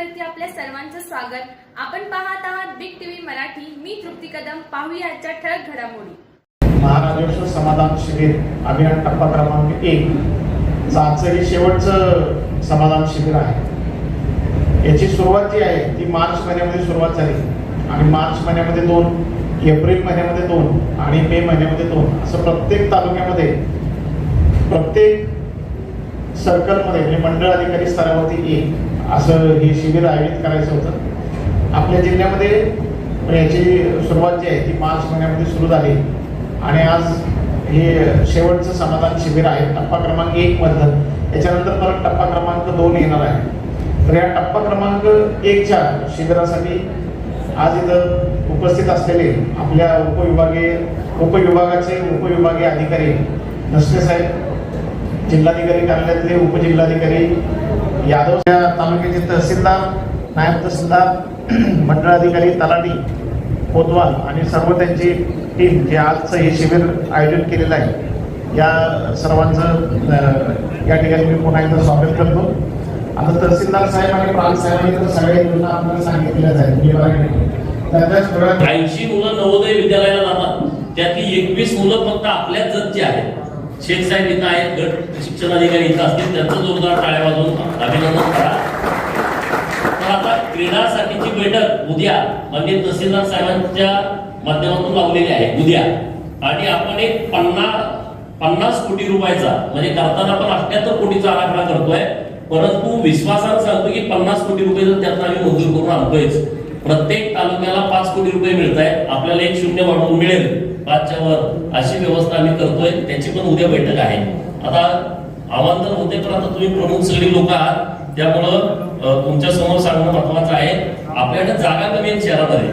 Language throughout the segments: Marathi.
चॅनलवरती आपल्या सर्वांचं स्वागत. आपण पाहत आहात बिग टीव्ही मराठी. मी तृप्ती कदम. पाहूया आजच्या ठळक घडामोडी. महाराष्ट्र समाधान शिबिर अभियान टप्पा क्रमांक 1 आजचं हे शेवटचं समाधान शिबिर आहे. याची सुरुवात जी आहे ती मार्च महिन्यामध्ये सुरुवात झाली आणि मार्च महिन्यामध्ये 2, एप्रिल महिन्यामध्ये 2 आणि मे महिन्यामध्ये 2 असं प्रत्येक तालुक्यामध्ये प्रत्येक सर्कलमध्ये म्हणजे मंडळ अधिकारी स्तरावरती 1 असं हे शिबिर आयोजित करायचं होतं. आपल्या जिल्ह्यामध्ये याची सुरुवात जी आहे ती मार्च महिन्यामध्ये सुरू झाली आणि आज हे शेवटचं समाधान शिबिर आहे टप्पा क्रमांक 1 मधलं. त्याच्यानंतर परत टप्पा क्रमांक 2 येणार आहे. तर या टप्पा क्रमांक 1च्या शिबिरासाठी आज इथं उपस्थित असलेले आपल्या उपविभागाचे उपविभागीय अधिकारी नसले साहेब, जिल्हाधिकारी कार्यालयातले उपजिल्हाधिकारी यादव, तालुक्याचे तहसीलदार, नायब तहसीलदार, मंडळ अधिकारी, तलाठी, कोतवाल आणि सर्व त्यांची टीम जे आजचं हे शिबिर आयोजित केलेलं आहे या सर्वांचं या ठिकाणी मी पुन्हा एकदा स्वागत करतो. आता तहसीलदार साहेब आणि प्रांत साहेबांनी तर सगळ्या योजना आपल्याला सांगितलेल्या आहेत. 80 मुलं नवोदय विद्यालयाला जातात, त्यातली 21 मुलं फक्त आपल्याच जतची आहेत. शेख साहेब इथं आहेत, गट शिक्षण अधिकारी इथं असतील, त्यांचं जोरदार टाळ्या वाजवून अभिनंदन करा. तर आता क्रीडासाठीची बैठक उद्या म्हणजे तहसीलदार साहेबांच्या माध्यमातून लावलेली आहे उद्या, आणि आपण एक 50 कोटी रुपयाचा म्हणजे करताना आपण 78 कोटीचा आराखडा करतोय, परंतु विश्वासानं सांगतो की 50 कोटी रुपये जर त्यातून आम्ही मंजूर करून आणतोयच. प्रत्येक तालुक्याला 5 कोटी रुपये मिळत आहेत, आपल्याला 1 शून्य वाढवून मिळेल 5च्या वर अशी व्यवस्था आम्ही करतोय. त्याची पण उद्या बैठक आहे. आता आवाहन होते, पण आता तुम्ही प्रमुख सगळी लोक आहात, त्यामुळं तुमच्या समोर सांगणं महत्वाचं आहे. आपल्याकडे जागा कमी आहेत शहरामध्ये,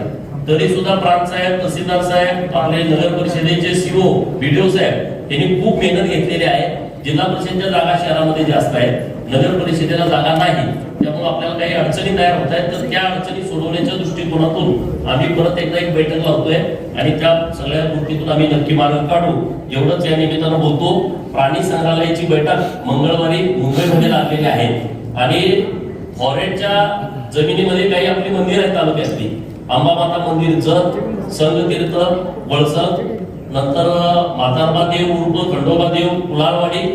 तरी सुद्धा प्रांत साहेब, तहसीलदार साहेब, आपले नगर परिषदेचे सीओ, बीडीओ साहेब यांनी खूप मेहनत घेतलेली आहे. जिल्हा परिषदेच्या जागा शहरामध्ये जास्त आहेत, नगर परिषदेला जागा नाही, त्यामुळे आपल्याला काही अडचणी तयार होत आहेत. तर त्या अडचणी सोडवण्याच्या दृष्टिकोनातून आम्ही परत एकदा एक बैठक लावतोय आणि त्या सगळ्या गोष्टीतून आम्ही नक्की मार्ग काढू एवढंच या निमित्तानं बोलतो. प्राणी संग्रहालयाची बैठक मंगळवारी मुंबईमध्ये लागलेली आहे आणि फॉरेस्टच्या जमिनीमध्ये काही आपली मंदिर आहेत तालुक्यातली, अंबामाता मंदिर, जत, संघतीर्थ, वळसंग, नंतर म्हातारबा देव उर्फ खंडोबा देव, कुलारवाडी,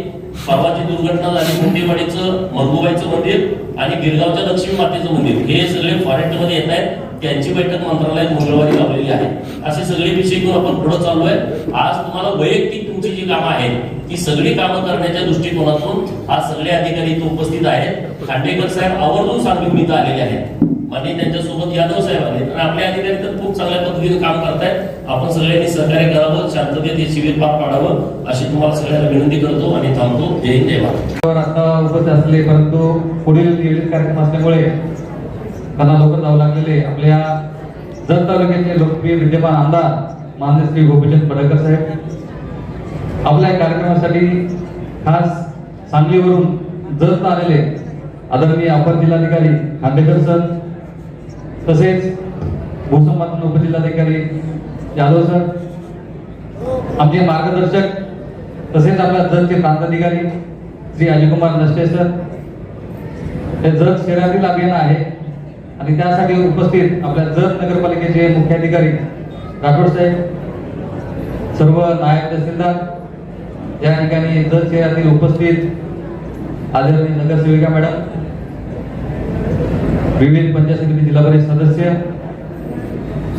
परवाची दुर्घटना झाली मुंडेवाडीचं मरगुबाईचं मंदिर आणि गिरगावच्या लक्ष्मी मातेचं मंदिर, हे सगळे फॉरेस्टमध्ये येत आहेत. त्यांची बैठक मंत्रालयात मंगळवारी लावलेली आहे. असे सगळे विषय घेऊन आपण पुढे चाललोय. आज तुम्हाला वैयक्तिक तुमची जी कामं आहेत ती सगळी कामं करण्याच्या दृष्टिकोनातून आज सगळे अधिकारी इथे उपस्थित आहेत. खांडेकर साहेब आवर्जून सांगलीहून इथं आलेले आहेत आणि त्यांच्यासोबत यादव साहेब आले. तर आपले अधिकारी तर खूप चांगल्या पद्धतीने काम करतायत. आपण सगळ्यांनी सहकार्य करावं, शांततेत हे शिबिर पार पाडावं अशी तुम्हाला सगळ्यांना विनंती करतो आणि थांबतो. जय हिंद, जय भारत. आता उपस्थित असले, परंतु पुढील नियोजित कार्यक्रम असल्यामुळे त्यांना लवकर जावं लागलेले आपल्या जत तालुक्याचे लोकप्रिय विद्यमान आमदार माननीय श्री गोपीचंद पडळकर साहेब आपल्या कार्यक्रमासाठी खास सांगलीवरून जत आलेले आदरणीय अपर जिल्हाधिकारी खांडेकर सर, तसेच भूसंपादन उपजिल्हाधिकारी यादव सर, आमचे मार्गदर्शक, तसेच आपल्या जतचे प्रांताधिकारी श्री अजयकुमार नष्टे सर. हे जत शहरातील अभियान आहे आणि त्यासाठी उपस्थित आपल्या जत नगरपालिकेचे मुख्याधिकारी राठोड साहेब, सर्व नायब तहसीलदार, या ठिकाणी जत शहरातील उपस्थित आदरणीय नगरसेविका मॅडम, विविध पंचायत समिती जिल्हा परिषद सदस्य,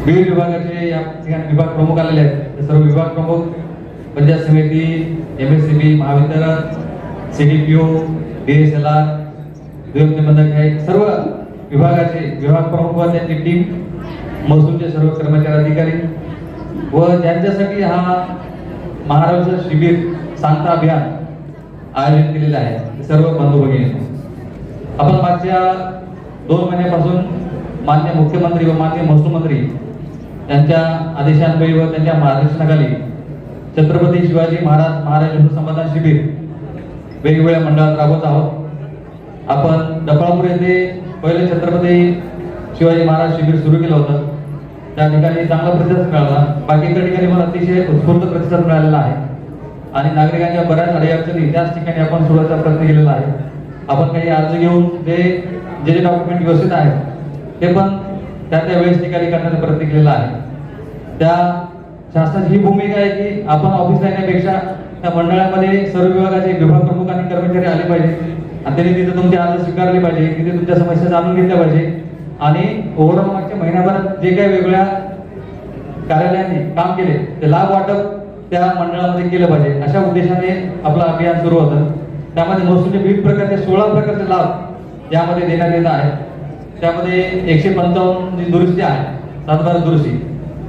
विविध विभागाचे या ठिकाणी विभाग प्रमुख आलेले आहेत. सर्व विभाग प्रमुख, पंचायत समिती, MSCB, महावितरण, CDPO, DSLR, निबंधक, सर्व विभागाचे विभाग प्रमुख व त्यांची टीम, महसूलचे सर्व कर्मचारी अधिकारी व ज्यांच्यासाठी हा महाराष्ट्र शिबिर सांगता अभियान आयोजित केलेलं आहे सर्व बंधू भगिनी. आपण मागच्या 2 महिन्यापासून माननीय मुख्यमंत्री व माननीय महसूल मंत्री यांच्या आदेशान्वये व त्यांच्या मार्गदर्शनाखाली छत्रपती शिवाजी महाराज समाधान शिबिर वेगवेगळ्या मंडळात राबवत आहोत. आपण डफळापूर येथे पहिले छत्रपती शिवाजी महाराज शिबिर सुरू केलं होतं, त्या ठिकाणी चांगला प्रतिसाद मिळाला. बाकी इतर ठिकाणी पण अतिशय उत्स्फूर्त प्रतिसाद मिळालेला आहे आणि नागरिकांच्या बऱ्याच अडचणी त्याच ठिकाणी आपण सोडवायचा प्रयत्न केलेला आहे. आपण काही अर्ज घेऊन ते जे डॉक्युमेंट व्यवस्थित आहेत ते पण त्या वेळेस ठिकाणी करण्याचा प्रयत्न केलेला आहे. त्या शासनाची ही भूमिका आहे की आपण ऑफिसला येण्यापेक्षा त्या मंडळामध्ये सर्व विभागाचे विभाग प्रमुख आणि कर्मचारी आले पाहिजे आणि त्यांनी तिथे तुमचे अर्ज स्वीकारले पाहिजे, तिथे तुमच्या समस्या जाणून घेतल्या पाहिजे आणि ओव्हरऑल मागच्या महिन्याभरात जे काही वेगवेगळ्या कार्यालयाने काम केले ते लाभ वाटप त्या मंडळामध्ये केलं पाहिजे. अशा उद्देशाने आपलं अभियान सुरू होतं. त्यामध्ये महसूलचे विविध प्रकारचे 16 प्रकारचे लाभ यामध्ये देण्यात येत आहे. त्यामध्ये 155 जी दुरुस्ती आहे, 712 दुरुस्ती,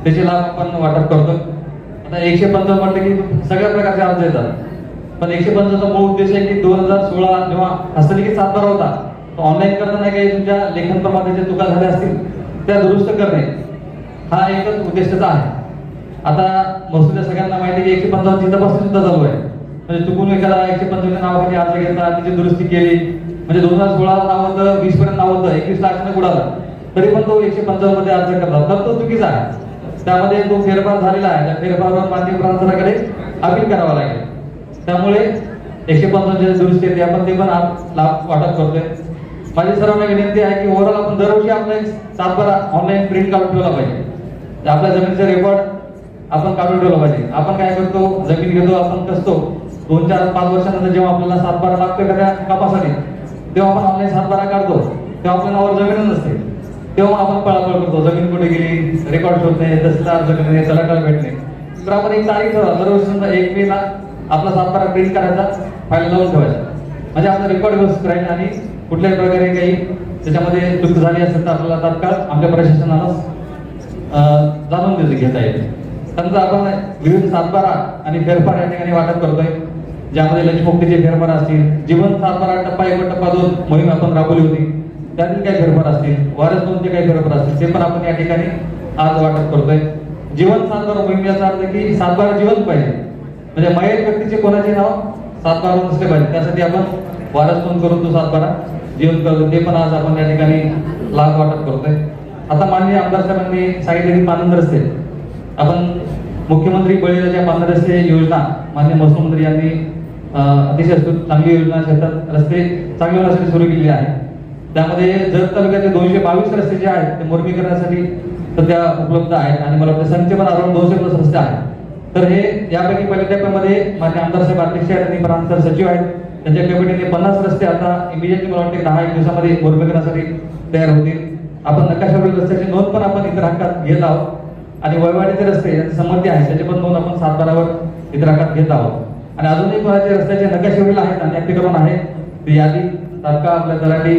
त्याचे लाभ आपण वाटप करतो. आता 155 म्हटलं की सगळ्या प्रकारचे अर्ज येतात, पण 155 चा मूळ उद्देश आहे की 2016 जेव्हा हस्तलिखित 712 होता तो ऑनलाईन करताना काही तुमच्या लेखन प्रमाणाच्या चुका झाल्या असतील त्या दुरुस्त करणे हा एकच उद्देशाचा आहे. आता महसूलच्या सगळ्यांना माहिती आहे की 155 ची तपासणी सुद्धा चालू आहे. म्हणजे चुकून एखादा 155 नावाखाली अर्ज घेतला, त्याची दुरुस्ती केली, म्हणजे 2016 नाव होतं, 20 पर्यंत नाव होतं, 21 ला अचानक उडाला, तरी पण तो 155 मध्ये अर्ज करला तर तो चुकीचा आहे. त्यामध्ये तो फेरफार झालेला आहे, त्या फेरफारावर मान्य प्रांताकडे अपील करावा लागेल. त्यामुळे 155 दुरुस्ती येते, आपण ते पण लाभ वाटप करतोय. माझी सर्वांना विनंती आहे की ओव्हरऑल आपण दरवर्षी आपला 712 ऑनलाईन प्रिंट काढून ठेवला पाहिजे. आपल्या जमिनीचा रेकॉर्ड आपण काढून ठेवला पाहिजे. आपण काय करतो, जमीन घेतो, आपण कसतो, 2, 4, 5 वर्षानंतर जेव्हा आपल्याला 712 लागतोय का त्या कापासाठी, तेव्हा आपण ऑनलाईन 712 काढतो, तेव्हा आपल्या नावावर जमीन नसते, तेव्हा आपण पळापळ करतो, जमीन कुठे गेली, रेकॉर्ड शोधणे, तहसीलदार अर्ज करणे, तलाठ्याला भेटणे. तर आपण एक तारीख ठरवा, दरवर्षी समजा 1 मे ला आपला 712 प्रिंट करायचा, फाईल लावून ठेवायचा, म्हणजे आपला रेकॉर्ड व्यवस्थित राहील आणि कुठल्याही प्रकारे काही त्याच्यामध्ये चूक झाली असेल तर आपल्याला तात्काळ आपल्या प्रशासनाला जाणून घेता येईल. समजा आपण विविध 712 आणि फेरफार या ठिकाणी वाटप करतोय, ज्यामध्ये लंचमुक्तीचे फेरफार असतील, जीवन 712 टप्पा 1 व टप्पा 2 मोहीम आपण राबवली होती, त्यातील काही फेरफार असतील, वारस 2चे काही फेरफार असतील, ते पण आपण या ठिकाणी आज वाटप करतोय. जीवन 712 मोहीम याचा अर्थ की 712 जिवंत पाहिजे, म्हणजे मयत व्यक्तीचे कोणाचे नाव 712 नसले पाहिजे, त्यासाठी आपण वारस नोंद करून तो 712 जिवंत करतो, ते पण आज आपण या ठिकाणी लाभ वाटप करतोय. आता माननीय आमदार साहेबांनी सांगितले की पानंद रस्ते, आपण मुख्यमंत्री बळीराजा पानंद रस्ते योजना माननीय महसूल मंत्री यांनी अतिशय चांगली योजना शेतात रस्ते चांगले होण्यासाठी सुरू केली आहे. त्यामध्ये जत तालुक्यातले 222 रस्ते जे आहेत ते मुर्मीकरणासाठी सध्या उपलब्ध आहेत आणि मला वाटतं संख्या पण अराउंड 200+ रस्ते आहेत. तर हे यापैकी पहिल्या टप्प्यामध्ये माननीय आमदार साहेब अध्यक्ष आहेत आणि प्रांत सचिव आहेत, त्यांच्या कमिटीने 50 रस्ते आता इमिजिएटली मला वाटते 10-1 दिवसामध्ये मुर्मीकरणासाठी तयार होतील. आपण नकाशावरील रस्त्याची नोंद पण आपण इतर हक्कात घेत आहोत आणि वयवाडीचे रस्ते यांची संमती आहे त्याची पण नोंद आपण 712 इतर हक्कात घेत आहोत. आणि अजूनही कोणाचे रस्त्याचे नकाशावरील आहेत आणि अतिक्रमण आहे ती यादी तात्काळ आपल्या तलाठी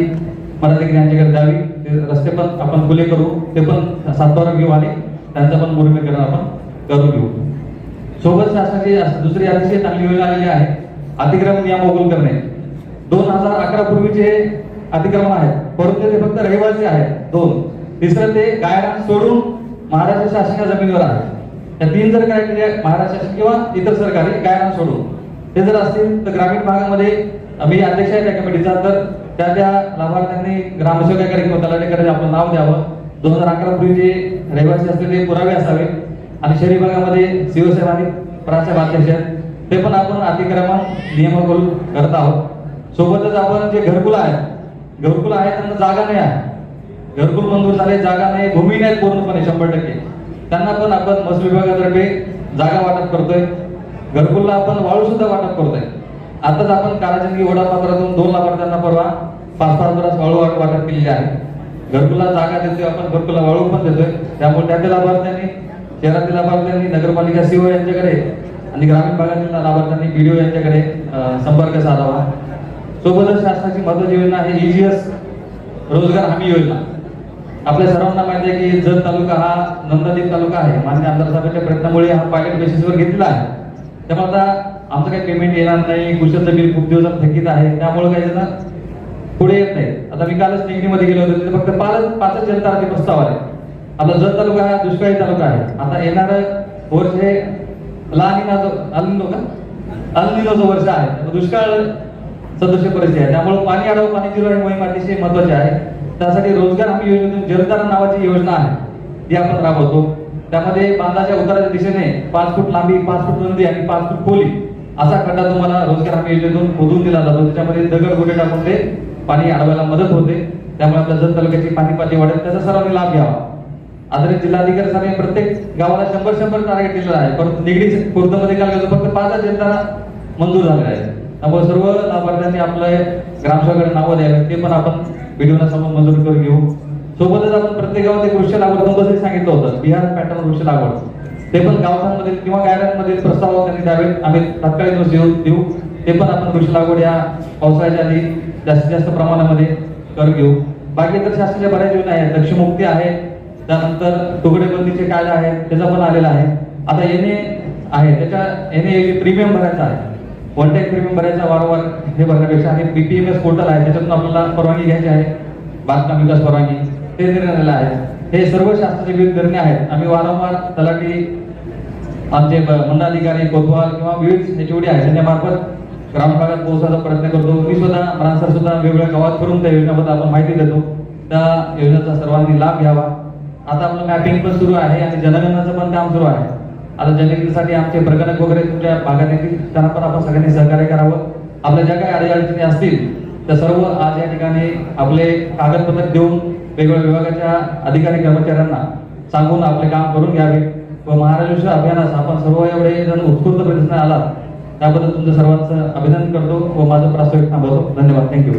मराठी यांच्याकडे द्यावी. ते रस्ते पण आपण खुले करू, ते पण 712 घेऊ आणि त्यांचं पण मुर्मीकरण आपण करून घेऊ. सोबत शासनाची दुसरी अतिशय चांगली योजना आलेली आहे, अतिक्रमण नियमावली करणे. 2011 पूर्वीचे अतिक्रमण आहेत, परंतु ते फक्त रहिवासी आहेत 2. तिसरं ते गायरान सोडून महाराष्ट्र शासनाच्या जमिनीवर आहे. या 3 जर काय महाराष्ट्र शासन किंवा इतर सरकारी गायरान सोडून ते जर असतील तर ग्रामीण भागामध्ये मी अध्यक्ष आहे त्या कमिटीचा, तर त्या लाभार्थ्यांनी ग्रामसेवकाकडे किंवा तलाठ्याकडे आपलं नाव द्यावं. 2011 पूर्वी जे रहिवासी असलेले पुरावे असावे आणि शहरी भागामध्ये शिवसेना आणि प्राचार्य अध्यक्ष आहेत ते पण आपण अतिक्रमण नियमावली करत आहोत. सोबतच आपण जे घरकुल आहेत त्यांना जागा नाही आहे, घरकुल मंजूर झाले, जागा नाही, भूमी नाही पूर्णपणे 100%, त्यांना पण आपण महसूल विभागातर्फे जागा वाटप करतोय. घरकुलला आपण वाळू सुद्धा वाटप करतोय. आताच आपण काराजंगी वडापात्रातून 2 लाभार्थ्यांना परवा 5-5 बराच वाळू वाटप केलेली आहे. घरकुलला जागा देतोय आपण, घरकुलला वाळू पण देतोय. त्यामुळे त्यातील लाभार्थ्यांनी, शहरातील लाभार्थ्यांनी नगरपालिका सीओ यांच्याकडे आणि ग्रामीण भागातील लाभार्थ्यांनी बीडीओ यांच्याकडे संपर्क साधावा. सोबतच शासनाची महत्त्वाची योजना आहे EGS रोजगार हमी योजना. आपल्या सर्वांना माहिती आहे की जत तालुका हा नंदादीप तालुका आहे, माननीय आमदार साहेबांच्या प्रयत्नामुळे हा पायलट बेसिसवर घेतलेला आहे. त्यामुळे आता आमचं काही पेमेंट येणार नाही, कुशलचं बिल खूप दिवसात थकीत आहे, त्यामुळे काही जण पुढे येत नाही. आता मी कालच निगडीमध्ये गेलो होतो, तिथे फक्त 5 जनतार्थी प्रस्ताव आले. आपला जत तालुका हा दुष्काळी तालुका आहे. आता येणारं वर्ष हे अल्निनोचं वर्ष आहे, दुष्काळ सदस्य परिस्थिती आहे. त्यामुळे पाणी अडव पाणी जिरवा ही मोहीम अतिशय महत्वाची आहे. त्यासाठी रोजगार हमी योजनेतून जलधारा नावाची योजना आहे ती आपण राबवतो. त्यामध्ये बांधाच्या उताराच्या दिशेने 5 फूट लांबी, 5 फूट रुंदी आणि 5 फूट खोली असा खड्डा तुम्हाला रोजगार हमी योजनेतून खोदून दिला जातो. त्याच्यामध्ये दगड गोटे टाकून ते पाणी अडवायला मदत होते. त्यामुळे आपल्या जत तालुक्याची पाणी पातळी वाढेल, त्याचा सर्वांनी लाभ घ्यावा. आदरणीय जिल्हाधिकारी साहेब प्रत्येक गावाला 100 टार्गेट दिलेलं आहे, परंतु निगडी खुर्दमध्ये काय गेलो फक्त 5 जनताना मंजूर झाले आहे. त्यामुळे सर्व लाभार्थ्यांनी आपले ग्रामसेवकाकडे नावं द्यावे, ते पण आपण व्हिडिओला समोर मंजूर करून घेऊ. सोबतच आपण प्रत्येक गावात एक वृक्ष लागवड कंपल्सरी सांगितलं होतं, बिहार पॅटर्न वृक्ष लागवड, ते पण गावांमध्ये किंवा गायरांमध्ये प्रस्ताव त्यांनी द्यावे, आम्ही तात्काळ देऊ. ते पण आपण वृक्ष लागवड या पावसाळ्याच्या आधी जास्तीत जास्त प्रमाणामध्ये करून घेऊ. बाकी तर शासनाच्या बऱ्याच योजना आहेत, लक्ष्यमुक्ती आहे, त्यानंतर तुकडेबंदीचे कायदा आहे, त्याचा पण आलेला आहे. आता एनए आहे, त्याच्या एनए प्रीमियम भरायचा आहे, वन टाइम प्रीमियम भरायचा, वारंवार हे भरण्यापेक्षा आणि बीपीएमएस पोर्टल आहे, त्याच्यातून आपल्याला परवानगी घ्यायची आहे, बांधकाम विकास परवानगी, ते निर्णय आहे. हे सर्व शासनाचे विविध निर्णय आहेत. आम्ही वारंवार तलाठी, आमचे मंडळाधिकारी, कोतवाल किंवा विविध एचओडी आहेत, त्यांच्या मार्फत ग्रामभागात पोहोचण्याचा प्रयत्न करतो. मी स्वतः मरासर सुद्धा वेगवेगळ्या गावात करून त्या योजनेबद्दल आपण माहिती देतो. त्या योजनेचा सर्वांनी लाभ घ्यावा. आता आपलं मॅपिंग पण सुरू आहे आणि जनगणनाचं पण काम सुरू आहे. आता जनगणनेसाठी आमचे प्रगणक वगैरे तुमच्या भागात येतील, त्यांना पण आपण सगळ्यांनी सहकार्य करावं. आपल्या ज्या काही अडचणी असतील त्या सर्व आज या ठिकाणी आपले कागदपत्र देऊन वेगवेगळ्या विभागाच्या अधिकारी कर्मचाऱ्यांना सांगून आपले काम करून घ्यावे. व महाराष्ट्र अभियानास आपण सर्व एवढे जण उत्स्फूर्त प्रतिसाद आला, त्याबद्दल तुमचं सर्वांचं अभिनंदन करतो व माझं प्रास्ताविक थांबवतो. धन्यवाद. थँक्यू.